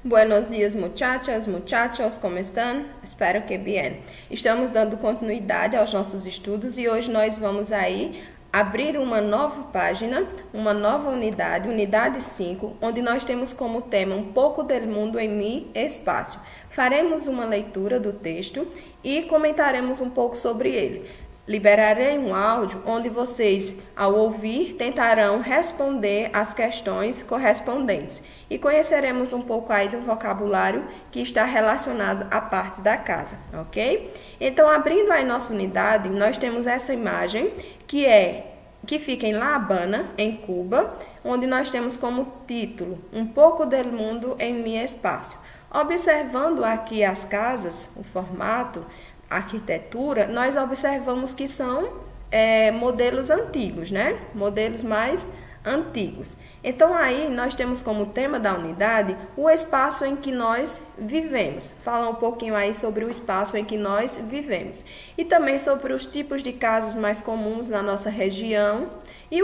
Buenos dias, muchachas, muchachos, como estão? Espero que bem. Estamos dando continuidade aos nossos estudos e hoje nós vamos aí abrir uma nova página, uma nova unidade, unidade 5, onde nós temos como tema um pouco do mundo em mi espaço. Faremos uma leitura do texto e comentaremos um pouco sobre ele. Liberarei um áudio onde vocês, ao ouvir, tentarão responder as questões correspondentes e conheceremos um pouco aí do vocabulário que está relacionado a partes da casa, ok? Então, abrindo aí nossa unidade, nós temos essa imagem que fica em La Habana, em Cuba, onde nós temos como título Um pouco do mundo em mi espaço. Observando aqui as casas, o formato, a arquitetura, nós observamos que são modelos antigos, né? Modelos mais antigos. Então, aí nós temos como tema da unidade o espaço em que nós vivemos. Fala um pouquinho aí sobre o espaço em que nós vivemos. E também sobre os tipos de casas mais comuns na nossa região e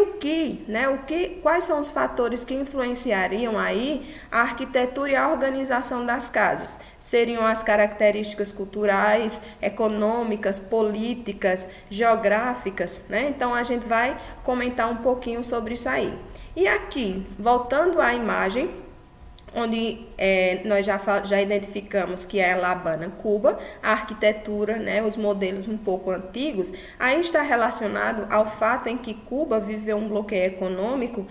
quais são os fatores que influenciariam aí a arquitetura e a organização das casas? Seriam as características culturais, econômicas, políticas, geográficas, né? Então, a gente vai comentar um pouquinho sobre isso aí. E aqui, voltando à imagem, onde nós já identificamos que é La Habana, Cuba, a arquitetura, né, os modelos um pouco antigos, aí está relacionado ao fato em que Cuba viveu um bloqueio econômico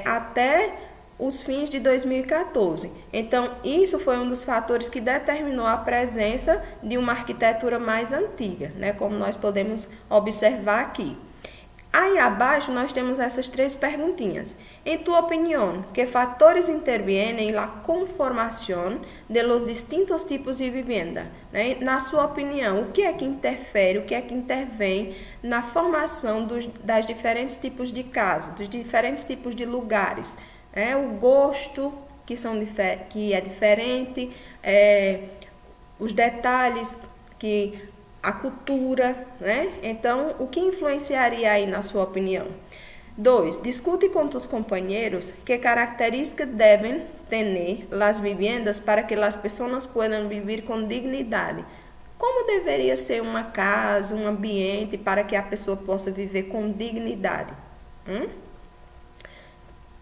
até os fins de 2014. Então, isso foi um dos fatores que determinou a presença de uma arquitetura mais antiga, né, como nós podemos observar aqui. Aí abaixo nós temos essas três perguntinhas. Em tu opinião, que fatores intervienen en la conformación de los distintos tipos de vivienda? Né? Na sua opinião, o que é que interfere, o que é que intervém na formação das diferentes tipos de casa, dos diferentes tipos de lugares? O gosto que é diferente, os detalhes a cultura, né? Então, o que influenciaria aí na sua opinião? 2. Discute com tus companheiros que características devem ter as viviendas para que as pessoas possam viver com dignidade. Como deveria ser uma casa, um ambiente para que a pessoa possa viver com dignidade?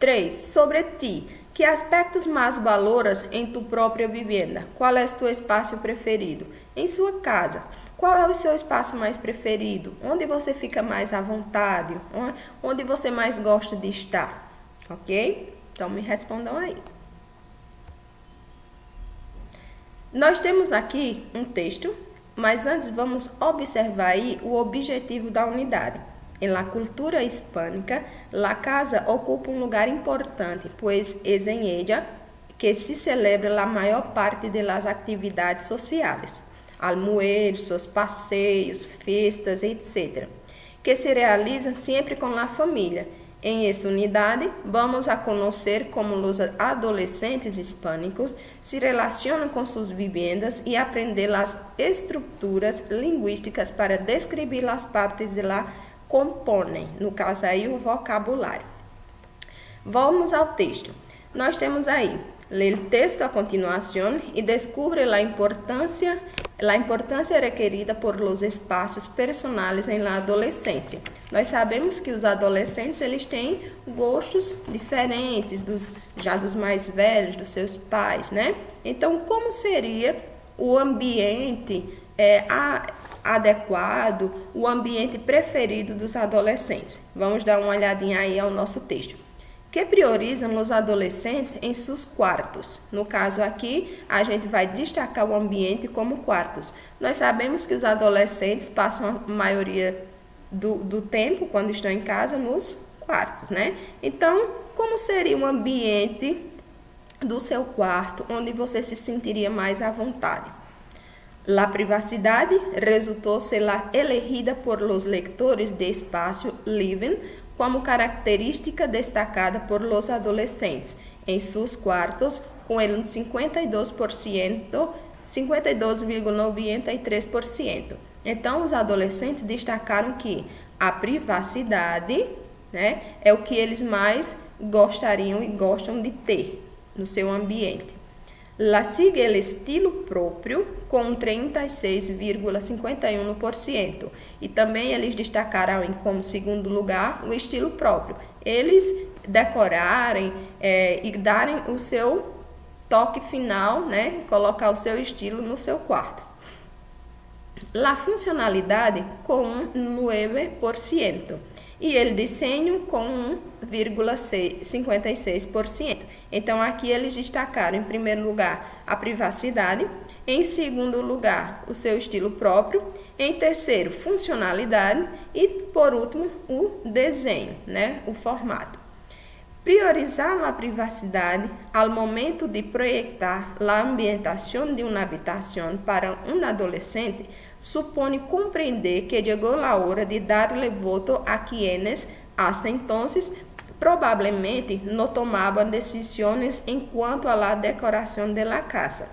3. Sobre ti. Que aspectos mais valoras em tu própria vivenda? Qual é o teu espaço preferido? Em sua casa. Qual é o seu espaço mais preferido? Onde você fica mais à vontade? Onde você mais gosta de estar? Ok? Então, me respondam aí. Nós temos aqui um texto, mas antes vamos observar aí o objetivo da unidade. Em la cultura hispânica, la casa ocupa um lugar importante, pois es en ella que se celebra a maior parte das atividades sociais. Almoços, passeios, festas, etc., que se realizam sempre com a família. Em esta unidade, vamos a conhecer como os adolescentes hispânicos se relacionam com suas vivendas e aprender as estruturas linguísticas para descrever as partes que la componem, no caso aí o vocabulário. Vamos ao texto. Nós temos aí, lê o texto a continuação e descubre a importância requerida por los espaços personales em la adolescência. Nós sabemos que os adolescentes eles têm gostos diferentes dos mais velhos, dos seus pais, né? Então, como seria o ambiente adequado, o ambiente preferido dos adolescentes? Vamos dar uma olhadinha aí ao nosso texto. Que priorizam os adolescentes em seus quartos. No caso aqui, a gente vai destacar o ambiente como quartos. Nós sabemos que os adolescentes passam a maioria do tempo, quando estão em casa, nos quartos, né? Então, como seria um ambiente do seu quarto, onde você se sentiria mais à vontade? La privacidade resultou ser elegida por los lectores de espaço living como característica destacada por los adolescentes em seus quartos, com el 52,93%. Então, os adolescentes destacaram que a privacidade, né, é o que eles mais gostariam e gostam de ter no seu ambiente. Lá sigue o estilo próprio com 36,51%. E também eles destacaram como segundo lugar o estilo próprio. Eles decorarem e darem o seu toque final, né? Colocar o seu estilo no seu quarto. La funcionalidade com 9% e o desenho com 1,56%. Então, aqui eles destacaram, em primeiro lugar, a privacidade, em segundo lugar, o seu estilo próprio, em terceiro, funcionalidade e, por último, o desenho, né? O formato. Priorizar a privacidade ao momento de projetar a ambientação de uma habitação para um adolescente supõe compreender que chegou a hora de darle voto a quienes, hasta entonces, provavelmente não tomavam decisões em quanto a la decoração de la casa.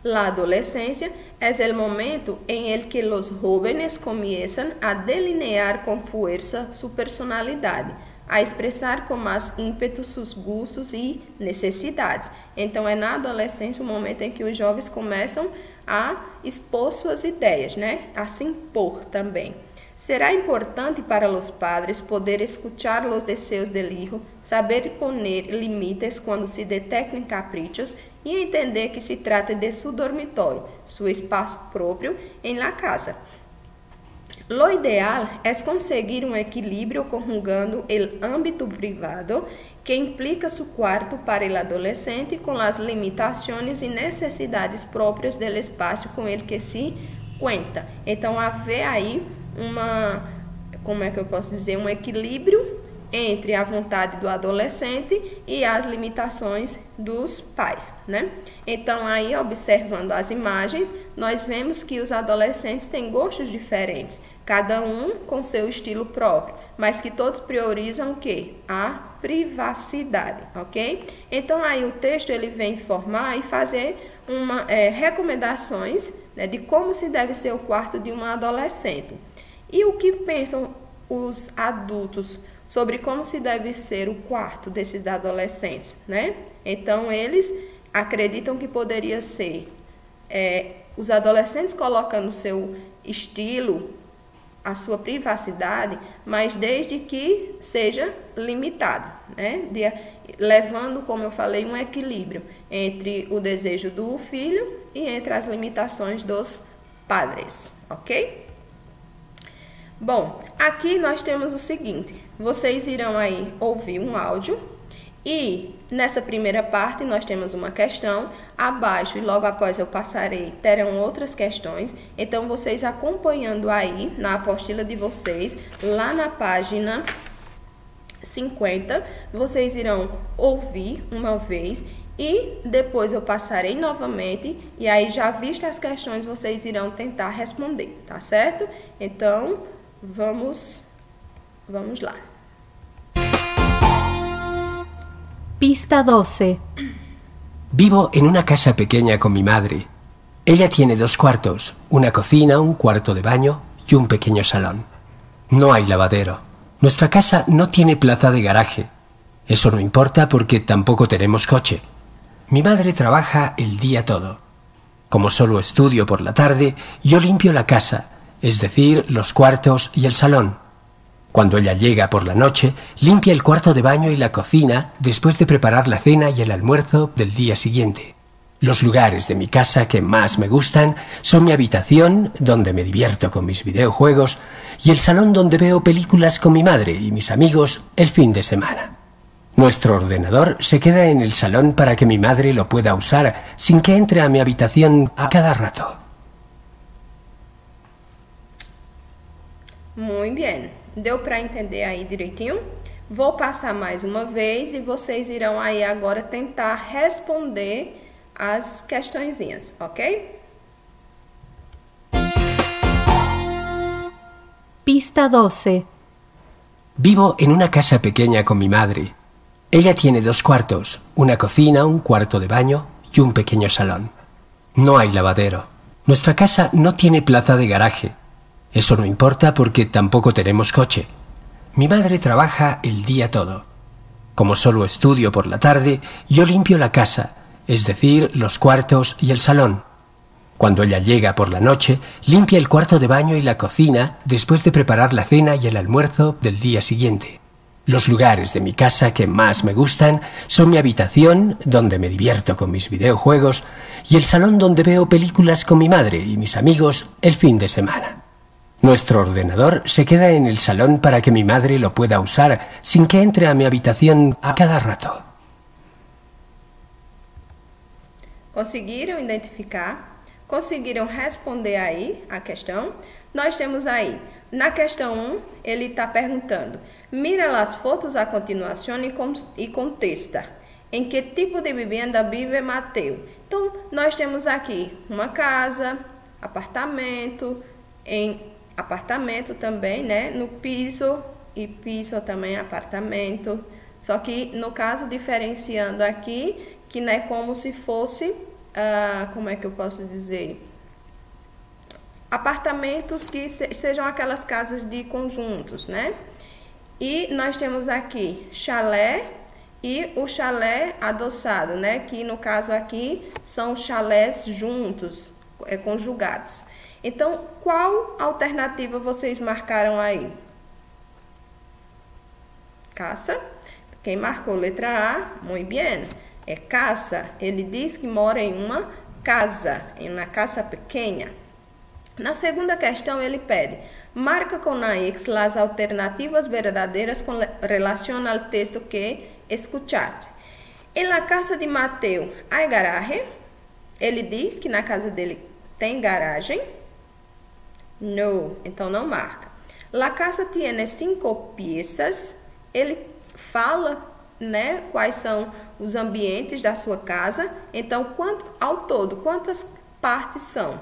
La adolescência é o momento em el que os jóvenes começam a delinear com força sua personalidade, a expressar com mais ímpeto seus gostos e necessidades. Então, é na adolescência o momento em que os jovens começam a expor suas ideias, né? A se impor também. Será importante para os padres poder escuchar os desejos del hijo, saber poner limites quando se detectam caprichos e entender que se trata de seu dormitório, seu espaço próprio em la casa. Lo ideal é conseguir um equilíbrio conjugando o âmbito privado, que implica seu quarto para o adolescente, com as limitações e necessidades próprias do espaço com ele que se conta. Então, haver aí um equilíbrio entre a vontade do adolescente e as limitações dos pais, né? Então, aí, observando as imagens, nós vemos que os adolescentes têm gostos diferentes, cada um com seu estilo próprio, mas que todos priorizam o quê? A privacidade, ok? Então, aí o texto ele vem informar e fazer recomendações, né, de como se deve ser o quarto de um adolescente. E o que pensam os adultos sobre como se deve ser o quarto desses adolescentes, né? Então, eles acreditam que poderia ser os adolescentes colocando o seu estilo, a sua privacidade, mas desde que seja limitado, né? Levando, como eu falei, um equilíbrio entre o desejo do filho e entre as limitações dos padres, ok? Bom, aqui nós temos o seguinte, vocês irão aí ouvir um áudio e nessa primeira parte nós temos uma questão, abaixo e logo após eu passarei, terão outras questões, então vocês acompanhando aí na apostila de vocês, lá na página 50, vocês irão ouvir uma vez e depois eu passarei novamente e aí já vistas as questões vocês irão tentar responder, tá certo? Então, vamos lá. Pista 12. Vivo en una casa pequeña con mi madre. Ella tiene 2 cuartos, una cocina, un cuarto de baño y un pequeño salón. No hay lavadero. Nuestra casa no tiene plaza de garaje. Eso no importa porque tampoco tenemos coche. Mi madre trabaja el día todo. Como solo estudio por la tarde, yo limpio la casa, es decir, los cuartos y el salón. Cuando ella llega por la noche, limpia el cuarto de baño y la cocina después de preparar la cena y el almuerzo del día siguiente. Los lugares de mi casa que más me gustan son mi habitación, donde me divierto con mis videojuegos, y el salón donde veo películas con mi madre y mis amigos el fin de semana. Nuestro ordenador se queda en el salón para que mi madre lo pueda usar sin que entre a mi habitación a cada rato. Muy bien. Deu para entender aí direitinho? Vou passar mais uma vez e vocês irão aí agora tentar responder as questõezinhas, ok? Pista 12. Vivo en una casa pequeña con mi madre. Ella tiene 2 cuartos, una cocina, un cuarto de baño y un pequeño salón. No hay lavadero. Nuestra casa no tiene plaza de garaje. Eso no importa porque tampoco tenemos coche. Mi madre trabaja el día todo. Como solo estudio por la tarde, yo limpio la casa, es decir, los cuartos y el salón. Cuando ella llega por la noche, limpia el cuarto de baño y la cocina después de preparar la cena y el almuerzo del día siguiente. Los lugares de mi casa que más me gustan son mi habitación, donde me divierto con mis videojuegos, y el salón donde veo películas con mi madre y mis amigos el fin de semana. Nuestro ordenador se queda en el salón para que mi madre lo pueda usar sin que entre a mi habitación a cada rato. Conseguiram identificar? Conseguiram responder aí a questão? Nós temos aí, na questão 1, ele está perguntando: mira as fotos a continuação e contesta. Em que tipo de vivenda vive Mateu? Então, nós temos aqui uma casa, apartamento, em apartamento também, né? No piso, e piso também apartamento. Só que, no caso, diferenciando aqui, que não é como se fosse, como é que eu posso dizer? Apartamentos que sejam aquelas casas de conjuntos, né? E nós temos aqui chalé e o chalé adoçado, né? Que no caso aqui são chalés juntos, conjugados. Então, qual alternativa vocês marcaram aí? Casa. Quem marcou letra A? Muito bem. É casa. Ele diz que mora em uma casa, em uma casa pequena. Na segunda questão, ele pede: marca com a X as alternativas verdadeiras com relação ao texto que escutaste. Em la casa de Mateu, há garagem? Ele diz que na casa dele tem garagem. Não, então não marca. La casa tiene 5 piezas. Ele fala, né, quais são os ambientes da sua casa. Então, ao todo, quantas partes são?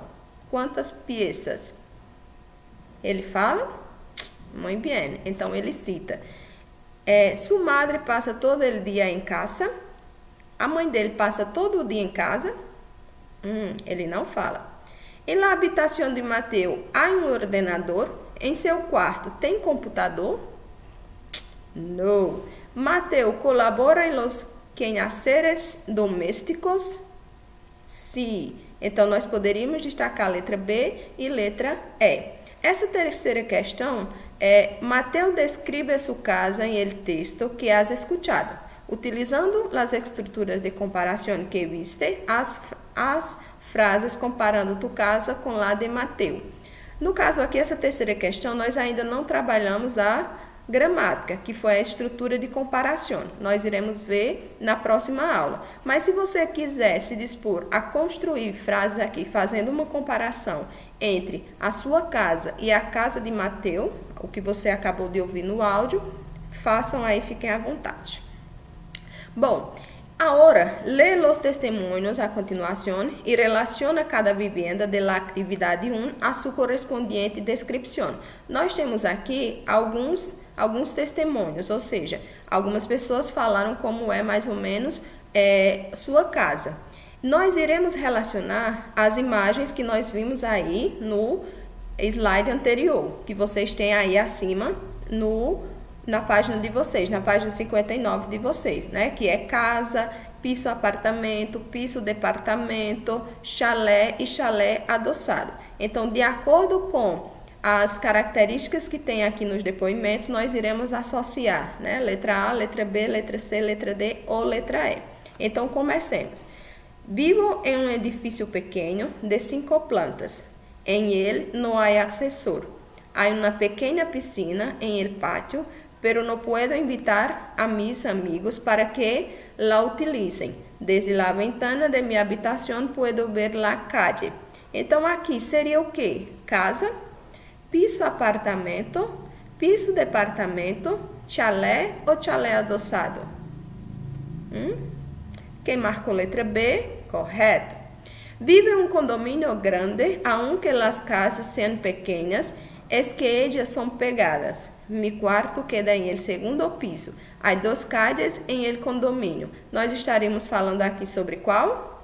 Quantas piezas? Ele fala? Muito bem. Então, ele cita: sua madre passa todo o dia em casa. A mãe dele passa todo o dia em casa. Ele não fala. Em la habitação de Mateu, há um ordenador. Em seu quarto, tem computador? Não. Mateu colabora em los quehaceres domésticos? Sim. Então, nós poderíamos destacar a letra B e letra E. Essa terceira questão é: Mateu descreve sua casa em el texto que has escuchado, utilizando as estruturas de comparação que viste, as frases comparando tu casa com la de Mateu. No caso aqui, essa terceira questão, nós ainda não trabalhamos a gramática, que foi a estrutura de comparação. Nós iremos ver na próxima aula. Mas se você quiser se dispor a construir frases aqui, fazendo uma comparação entre a sua casa e a casa de Mateu, o que você acabou de ouvir no áudio, façam aí, fiquem à vontade. Bom, agora, lê os testemunhos a continuação e relaciona cada vivenda de la atividade 1 a sua correspondiente descrição. Nós temos aqui alguns testemunhos, ou seja, algumas pessoas falaram como é mais ou menos sua casa. Nós iremos relacionar as imagens que nós vimos aí no slide anterior, que vocês têm aí acima na página de vocês, na página 59 de vocês, né? Que é casa, piso apartamento, piso departamento, chalé e chalé adoçado. Então, de acordo com as características que tem aqui nos depoimentos, nós iremos associar, né? Letra A, letra B, letra C, letra D ou letra E. Então, comecemos. Vivo em um edifício pequeno de 5 plantas. Em ele não há ascensor. Há uma pequena piscina em el pátio, pero não puedo invitar a mis amigos para que la utilicen. Desde la ventana de mi habitación puedo ver la calle. Então, aqui seria o quê? Casa, piso apartamento, piso departamento, chalé ou chalé adoçado? Quem marcou letra B? Correto. Vive em um condomínio grande, aunque as casas sejam pequenas, es que ellas son pegadas. Mi quarto queda em el segundo piso. Há 2 calles em el condomínio. Nós estaremos falando aqui sobre qual?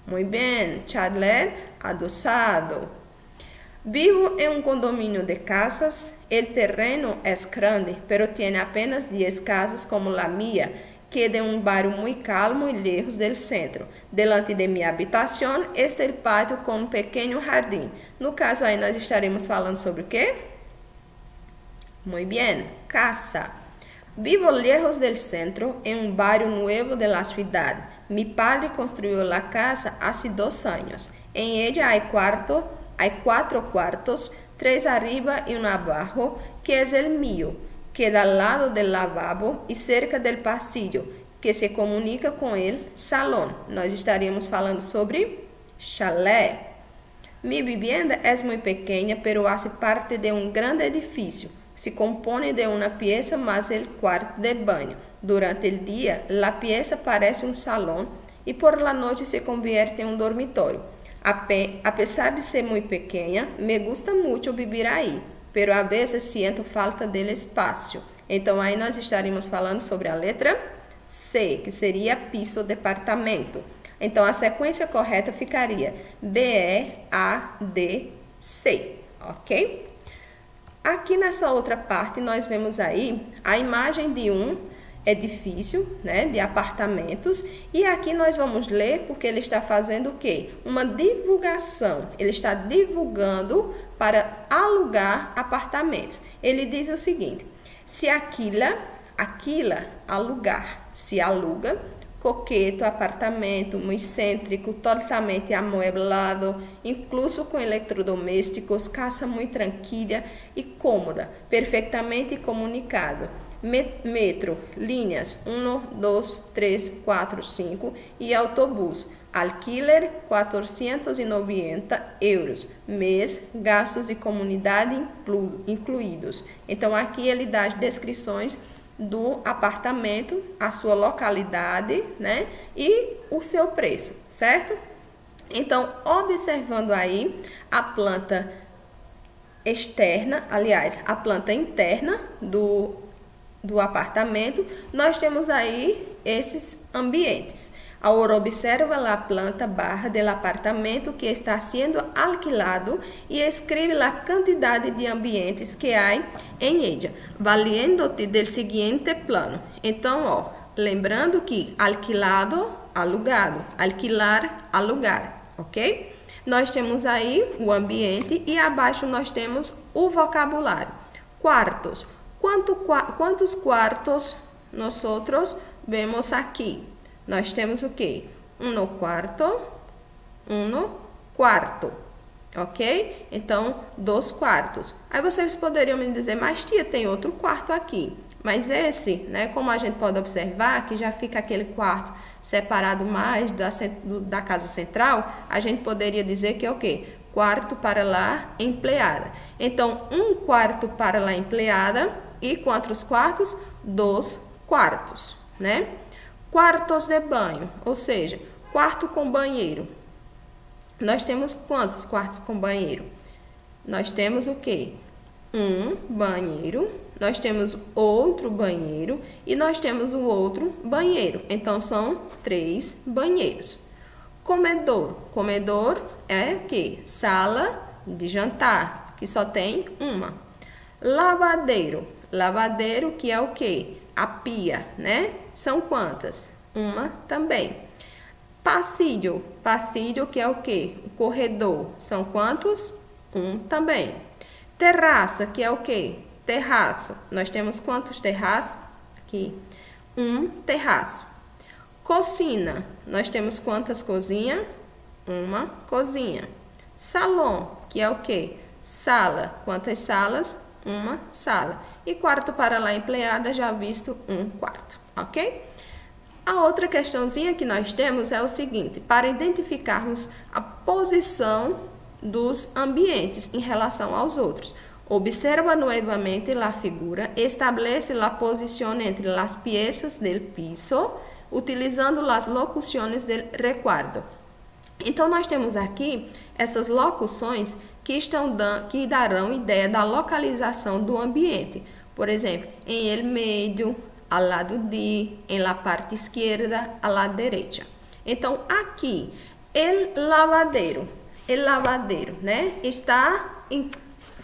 Muito bem, chalé adoçado. Vivo em um condomínio de casas. El terreno es grande, pero tiene apenas 10 casas como la mía. que de um bairro muito calmo e lejos del centro. Delante de minha habitação está o pátio com um pequeno jardim. No caso, aí nós estaremos falando sobre o quê? Muy bien, casa. Vivo lejos del centro, en un barrio nuevo de la ciudad. Mi padre construyó la casa hace 2 años. En ella hay 4 cuartos, 3 arriba y 1 abajo, que es el mío. Queda al lado del lavabo y cerca del pasillo, que se comunica com el salón. Nós estaríamos falando sobre chalé. Mi vivienda es muy pequeña, pero hace parte de un grande edificio. Se compone de una pieza más el cuarto de baño. Durante el día, la pieza parece un salón y por la noche se convierte en un dormitorio. A pesar de ser muy pequeña, me gusta mucho vivir ahí, pero a veces siento falta del espacio. Então, aí nós estaremos falando sobre a letra C, que seria piso, departamento. Então, a sequência correta ficaria B-E-A-D-C, ok? Aqui nessa outra parte, nós vemos aí a imagem de um edifício, né, de apartamentos. E aqui nós vamos ler porque ele está fazendo o quê? Uma divulgação. Ele está divulgando para alugar apartamentos. Ele diz o seguinte: se alquila, alugar, se aluga, coqueto, apartamento, muito cêntrico, totalmente amueblado, incluso com eletrodomésticos, casa muito tranquila e cômoda, perfeitamente comunicado. Metro, linhas 1, 2, 3, 4, 5 e autobus. Alquiler 490 euros, mês, gastos de comunidade incluídos. Então, aqui ele dá as descrições do apartamento, a sua localidade, né? E o seu preço, certo? Então, observando aí a planta externa, aliás, a planta interna do apartamento, nós temos aí esses ambientes. Ahora observa a planta barra do apartamento que está sendo alquilado e escreve a quantidade de ambientes que há em ella, valiendo-te del seguinte plano. Então, ó, lembrando que alquilado, alugado, alquilar, alugar, ok? Nós temos aí o ambiente e abaixo nós temos o vocabulário. Quartos. Quantos quartos nós vemos aqui? Nós temos o quê? Um quarto, ok? Então, 2 quartos. Aí vocês poderiam me dizer, mas tia, tem outro quarto aqui. Mas esse, né, como a gente pode observar, que já fica aquele quarto separado mais da casa central, a gente poderia dizer que é o quê? Quarto para la empleada. Então, 1 quarto para la empleada e quantos quartos? 2 quartos, né? Quartos de banho, ou seja, quarto com banheiro. Nós temos quantos quartos com banheiro? Nós temos o quê? Um banheiro, nós temos outro banheiro e nós temos o outro banheiro. Então, são 3 banheiros. Comedor. Comedor é o quê? Sala de jantar, que só tem uma. Lavadeiro. Lavadeiro, que é o quê? A pia, né? São quantas? Uma também. Passillo. Passillo, que é o quê? O corredor. São quantos? Um também. Terraça, que é o quê? Terraço. Nós temos quantos terraços? Aqui. Um terraço. Cocina. Nós temos quantas cozinhas? Uma cozinha. Salão, que é o quê? Sala. Quantas salas? Uma sala. E quarto para lá empleada, já visto 1 quarto, ok? A outra questãozinha que nós temos é o seguinte: para identificarmos a posição dos ambientes em relação aos outros. Observa novamente a figura, estabelece a posição entre as piezas del piso, utilizando as locuções del recuadro. Então, nós temos aqui essas locuções que darão ideia da localização do ambiente. Por exemplo, em el medio, ao lado de, em la parte esquerda, à la derecha. Então, aqui, el lavadeiro, né? Está em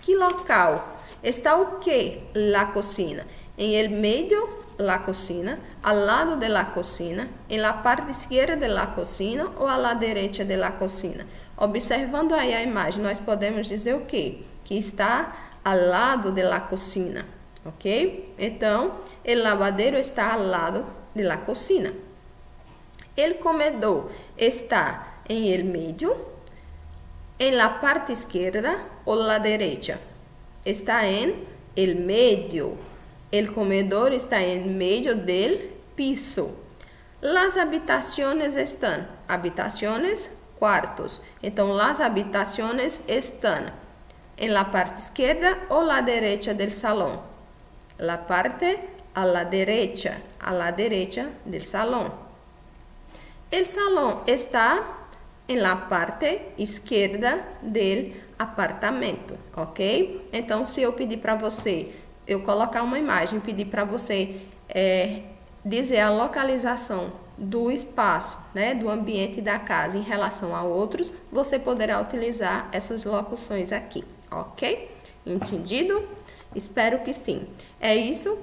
que local? Está o que? La cocina. Em el medio la cocina, al lado de la cocina, en la parte izquierda de la cocina ou a la derecha de la cocina. Observando aí a imagem, nós podemos dizer o quê? Que está ao lado de la cocina, ok? Então, el lavadero está ao lado de la cocina. El comedor está en el medio, en la parte izquierda o la derecha. Está en el medio. El comedor está en medio del piso. Las habitaciones están, habitaciones, cuartos. Então, las habitaciones están en la parte izquierda o la derecha del salón. La parte a la derecha del salón. El salón está en la parte izquierda del apartamento, ok? Então, se eu pedir para você, eu colocar uma imagem, pedir para você dizer a localização do espaço, né, do ambiente da casa em relação a outros, você poderá utilizar essas locuções aqui, ok? Entendido? Espero que sim. É isso.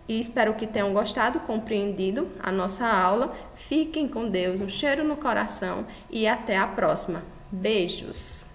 E espero que tenham gostado, compreendido a nossa aula. Fiquem com Deus, um cheiro no coração e até a próxima. Beijos!